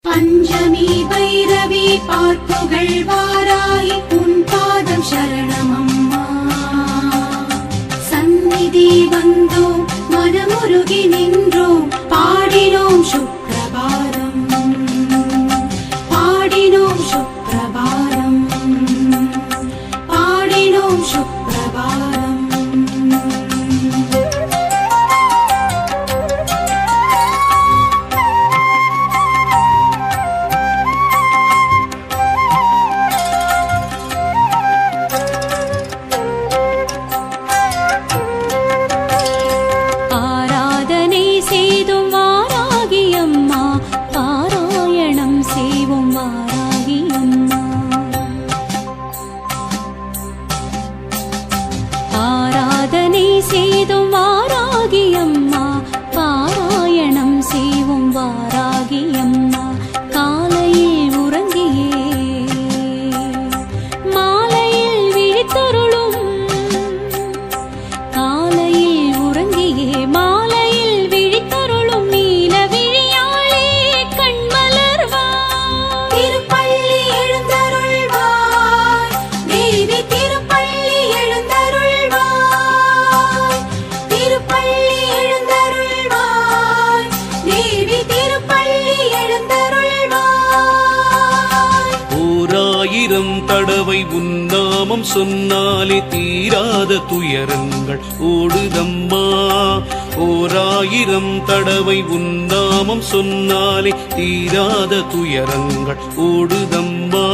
பஞ்சமி பைரவி பார்ப்புகள் வாராய் உன் பாதம் சரணமம்மா. சந்நிதி வந்தோம் மனமுருகி நின்றோம் பாடினோம் சுப்ரபாதம் பாடினோம் சுப்ரபாதம் பாடினோம் சுப்ரபாதம். செய்தும் வாராகி அம்மா பாராயணம் செய்வோம் வாராகி அம்மா. காலையில் உறங்கியே மாலையில் விழித்தருளும் காலையில் உறங்கியே மாலையில் விழித்தருளும் நீல விழியாளே கண்மலர்வாய். திருப்பள்ளி எழுந்தருள்வாய் தேவி திருப்பள்ளி எழுந்தருள்வாய் திருப்பள்ளி எழுந்தருள்வாய் தேவி திருப்பள்ளி எழுந்தருள்வாய். ஓராயிரம் தடவை உன்னாமம் சொன்னாலே தீராத துயரங்கள் ஓடுதம்மா. ஓராயிரம் தடவை உன்னாமம் சொன்னாலே தீராத துயரங்கள் ஓடுதம்மா.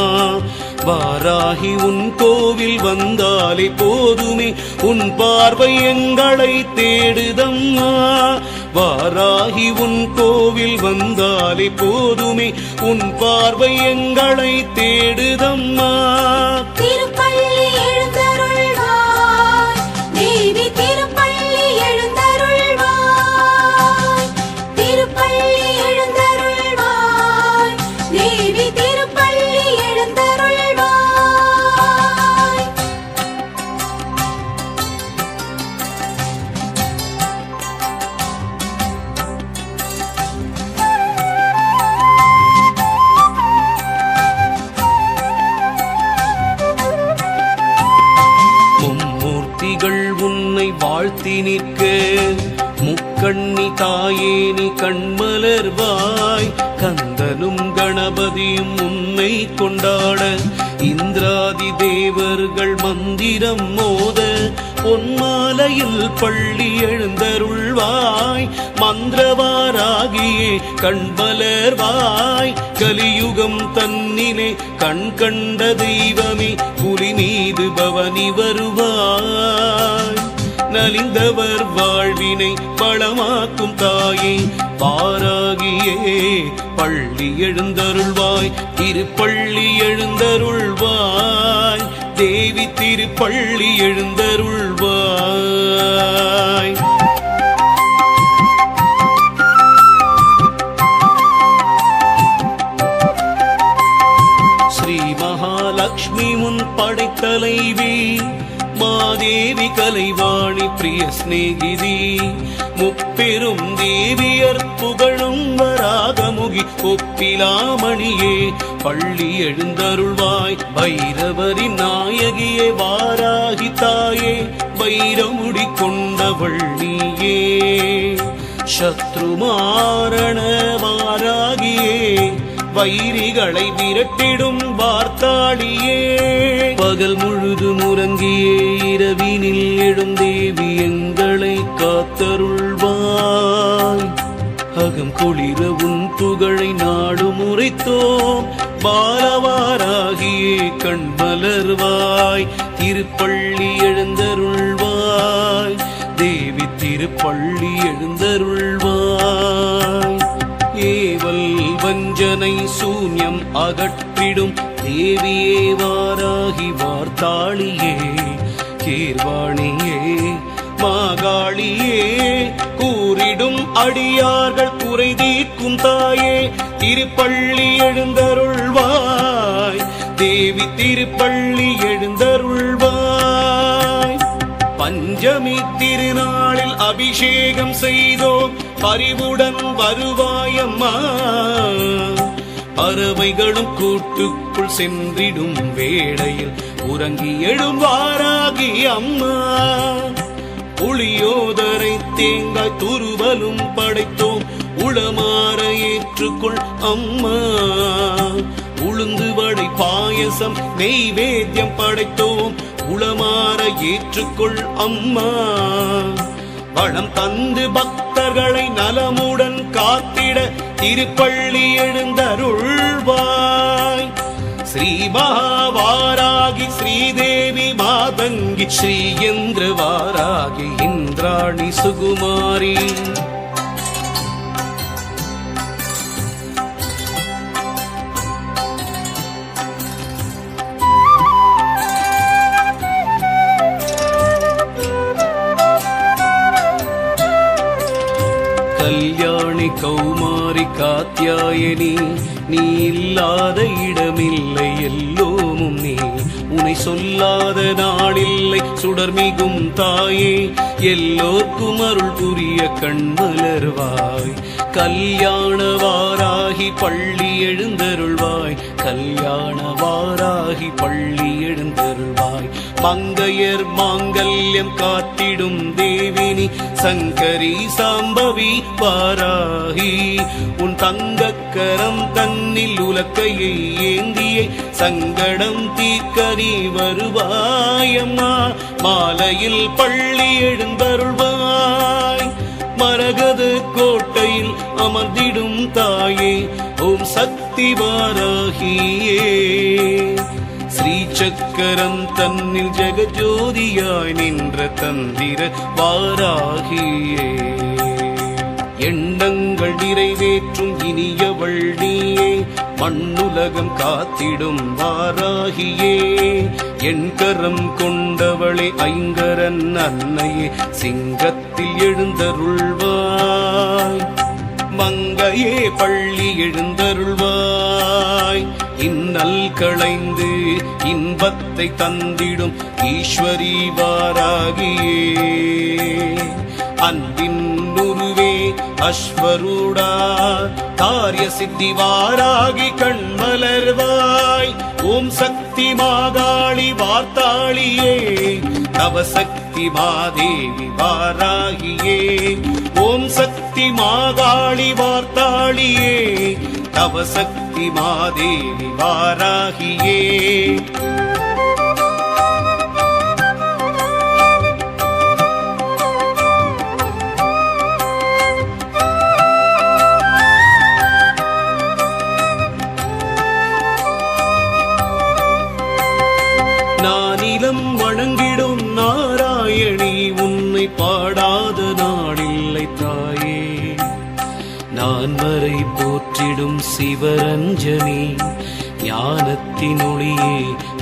வாராகி உன் கோவில் வந்தாலே போதுமே உன் பார்வை எங்களை தேடுதம்மா. வாராகி உன் கோவில் வந்தாலே போதுமே உன் பார்வை எங்களை தேடுதம்மா. திருப்பள்ளி எழுந்தருள்வாய் தேவி திருப்பள்ளி எழுந்தருள்வாய் திருப்பள்ளி எழுந்தருள்வாய் தேவி திருப்பள்ளி எழுந்தருள்வாய். மும்மூர்த்திகள் உன்னை வாழ்த்தி நிற்க முக்கண்ணி தாயே நீ கண்மலர்வாய். கந்தனும் கணபதியும் உன்னை கொண்டாட இந்திராதி தேவர்கள் மந்திரம் மோத பொன்மாலையில் பள்ளி எழுந்தருள்வாய். மந்திரவாராகியே கண்மலர்வாய். கலியுகம் தன்னிலே கண் கண்ட தெய்வமே புலி மீது பவனி வருவாய். நலிந்தவர் வாழ்வினை பழமாக்கும் தாயே பாராகியே பள்ளி எழுந்தருள்வாய். திருப்பள்ளி எழுந்தருள்வாய் தேவி திருப்பள்ளி எழுந்தருள்வாய். ஸ்ரீ மகாலட்சுமி முன் படைத்தலைவி மாதேவி கலைவாணி பிரிய சிநேகிதி முப்பெரும் தேவியர் புகழும் வராகமுகி ஒப்பிலாமணியே பள்ளி எழுந்தருள்வாய். பைரவரின் நாயகியே வாராகி தாயே வைரமுடி கொண்டவள் நீயே. சத்ருமாரண வாராகியே வைரிகளை விரட்டிடும் வார்த்தாளியே. பகல் முழுதும் உறங்கியே இரவினில் எழும் தேவி எங்களை காத்தருள்வாய். அகம் குளிர உன் புகழை நாடு முறைத்தோம் பாலவாராகியே கண்மலர்வாய். திருப்பள்ளி எழுந்தருள்வாய் தேவி திருப்பள்ளி எழுந்தருள்வாய். ஏவல் வஞ்சனை சூன்யம் அகற்றிடும் தேவியே வாராகி வார்த்தாளியே கீர்வாணியே மாகாளியே கூறிடும் அடியார்கள் குறை தீர்க்கும் தாயே திருப்பள்ளி எழுந்தருள்வாய் தேவி திருப்பள்ளி எழுந்தருள்வாய். பஞ்சமி திருநாளில் அபிஷேகம் செய்தோம் பரிவுடன் வருவாயம்மா. பறவைகளும் கூட்டுக்குள் சென்றிடும் வேளையில் உறங்கி எழுவாராகி அம்மா. புளியோதரை தேங்காய் துருவலும் படைத்தோம், உளமாற ஏற்றுக்கொள் அம்மா. உளுந்து வடை பாயசம் நெய்வேத்தியம் படைத்தோம், உளமாற ஏற்றுக்கொள் அம்மா. வளம் தந்து பக்தர்களை நலமுடன் காத்திட திருப்பள்ளி எழுந்தருள்வாய். ஸ்ரீ மகாவாராகி ஸ்ரீதேவி மாதங்கி ஸ்ரீயந்திர வாராகி இந்திராணி சுகுமாரி. கல்யாணி கௌமாரி காத்யாயனி, நீ இல்லாத இடமில்லை எல்லோமும் நீ. உனை சொல்லாத நாளில்லை சுடர்மிகும் தாயே, எல்லோர்க்கும் அருள் புரிய கண்மலர்வாய். கல்யாண வாராகி பள்ளி எழுந்தருள்வாய், கல்யாண வாராகி பள்ளி எழுந்தருள்வாய். மங்கையர் மாங்கல்யம் காத்திடும் தேவினி சங்கரி சாம்பவி வாராகி. உன் தங்கக்கரம் தன்னில் உலக்கையை ஏந்தியே சங்கடம் தீர்க்கரி வருவாயம்மா. மாலையில் பள்ளி எழுந்தருள்வாய், மரகத கோட்டையில் அமர்ந்திடும் தாயே, ஓம் சக்தி வாராகியே. ஸ்ரீ சக்கரம் தன்னில் ஜெகஜோதியாய் நின்ற தந்திர வாராகியே. எண்ணங்கள் நிறைவேற்றும் இனியவள் நீயே, மண்ணுலகம் காத்திடும் வாராகியே. என் கரம் கொண்டவளே ஐங்கரன் அன்னையே, சிங்கத்தில் எழுந்தருள்வாய். மங்கையே பள்ளி எழுந்தருள்வாய். இன்னல் களைந்து இன்பத்தை தந்திடும் ஈஸ்வரி வாராகியே. அன்பின் உருவே அஸ்வரூடா, காரிய சித்தி வாராகி கண்மலர்வாய். ஓம் சக்தி மாகாளி வார்த்தாளியே, நவசக்தி மாதேவி வாராகியே. ஓம் சக்தி மாகாளி வார்த்தாளியே, நவசக்தி மாதேவி வாராகியே. நானிலம் வணங்கிடும் நாராயணி, உன்னை பாடாத நாடில்லை தாயே. நான் வரை போற்றிடும் சிவரஞ்சனி, ஞானத்தின் ஒளியே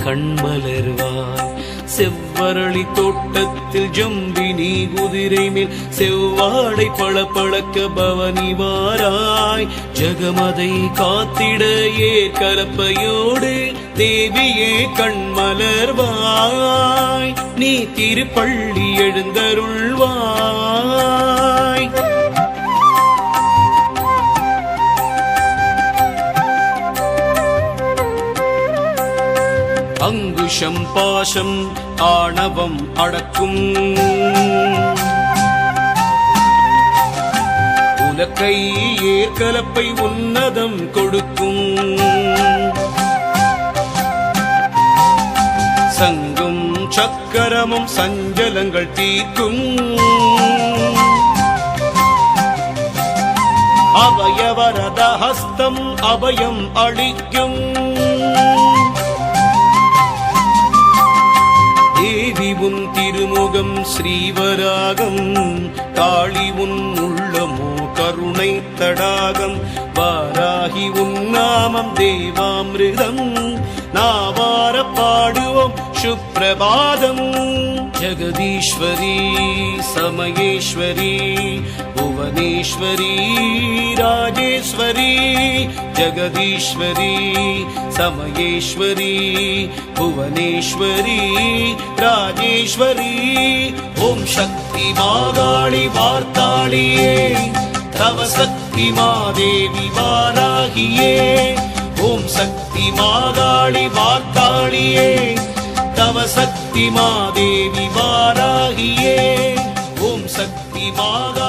கண்மலர்வாய். செவ்வரளி தோட்டத்தில் ஜம்பினி குதிரை மேல் செவ்வாடை பளபளக்க பவனி வாராய். ஜகமதை காத்திட ஏற்கலப்பையோடு தேவியே கண்மலர்வாய். நீ திருப்பள்ளி எழுந்தருள்வாய். அங்குஷம் பாசம் ஆணவம் அடக்கும், உலக்கை ஏற்கலப்பை உன்னதம் கொடுக்கும். சங்கும் சக்கரமும் சஞ்சலங்கள் தீர்க்கும். அபயவரத ஹஸ்தம் அபயம் அளிக்கும். தேவி உன் திருமுகம் ஸ்ரீவராகம், காளி உன் உள்ளமோ கருணை தடாகம். வாராகி உன் நாமம் தேவாமிருதம், நாவார பாடுவோம் சுப்ரபாதம். ஜெகதீஸ்வரி சமயேஸ்வரி புவனேஸ்வரி ராஜேஸ்வரி. ஜெகதீஸ்வரி சமயேஸ்வரி புவனேஸ்வரி ராஜேஸ்வரி. ஓம் சக்தி மாகாளி வார்த்தாளியே, தவ சக்தி மாதேவி வாராகியே. சக்தி மாகாளி வார்த்தாளியே தவ சக்தி மாதேவி வாராகியே ஓம் சக்தி மாகா